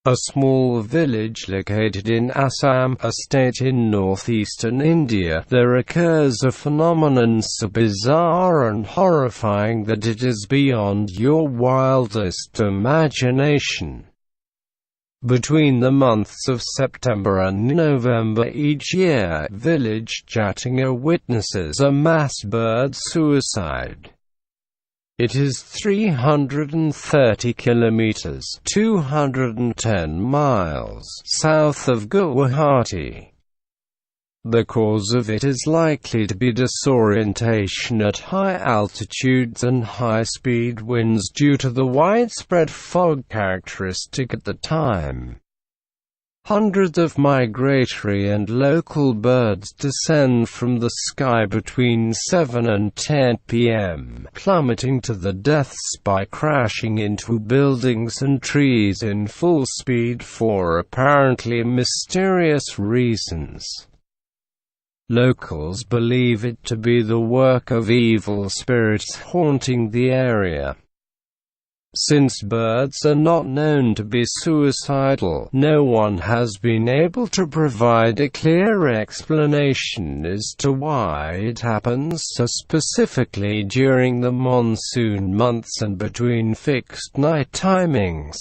a small village located in Assam, a state in northeastern India, there occurs a phenomenon so bizarre and horrifying that it is beyond your wildest imagination. Between the months of September and November each year, village Jatinga witnesses a mass bird suicide. It is 330 kilometers (210 miles) south of Guwahati. The cause of it is likely to be disorientation at high altitudes and high-speed winds due to the widespread fog characteristic at the time. Hundreds of migratory and local birds descend from the sky between 7 and 10 p.m., plummeting to their deaths by crashing into buildings and trees in full speed for apparently mysterious reasons. Locals believe it to be the work of evil spirits haunting the area. Since birds are not known to be suicidal, no one has been able to provide a clear explanation as to why it happens so specifically during the monsoon months and between fixed night timings.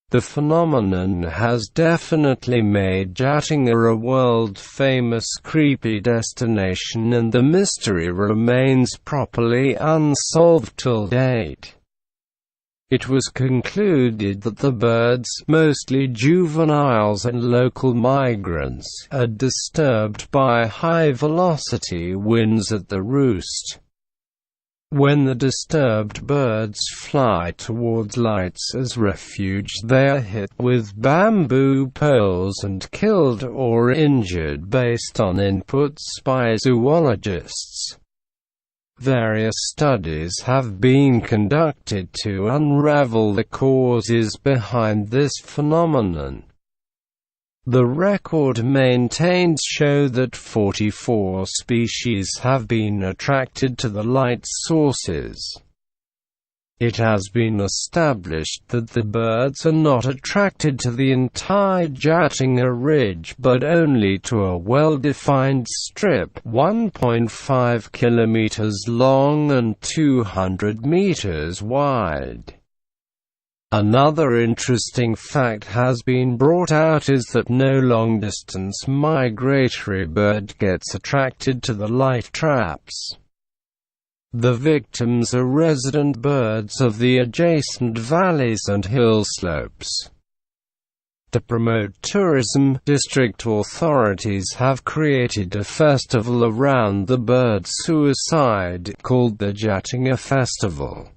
The phenomenon has definitely made Jatinga a world-famous creepy destination, and the mystery remains properly unsolved till date. It was concluded that the birds, mostly juveniles and local migrants, are disturbed by high-velocity winds at the roost. When the disturbed birds fly towards lights as refuge, they are hit with bamboo poles and killed or injured based on inputs by zoologists. Various studies have been conducted to unravel the causes behind this phenomenon. The record maintained show that 44 species have been attracted to the light sources. It has been established that the birds are not attracted to the entire Jatinga ridge but only to a well-defined strip, 1.5 kilometers long and 200 meters wide. Another interesting fact has been brought out is that no long-distance migratory bird gets attracted to the light traps. The victims are resident birds of the adjacent valleys and hill slopes. To promote tourism, district authorities have created a festival around the bird suicide, called the Jatinga Festival.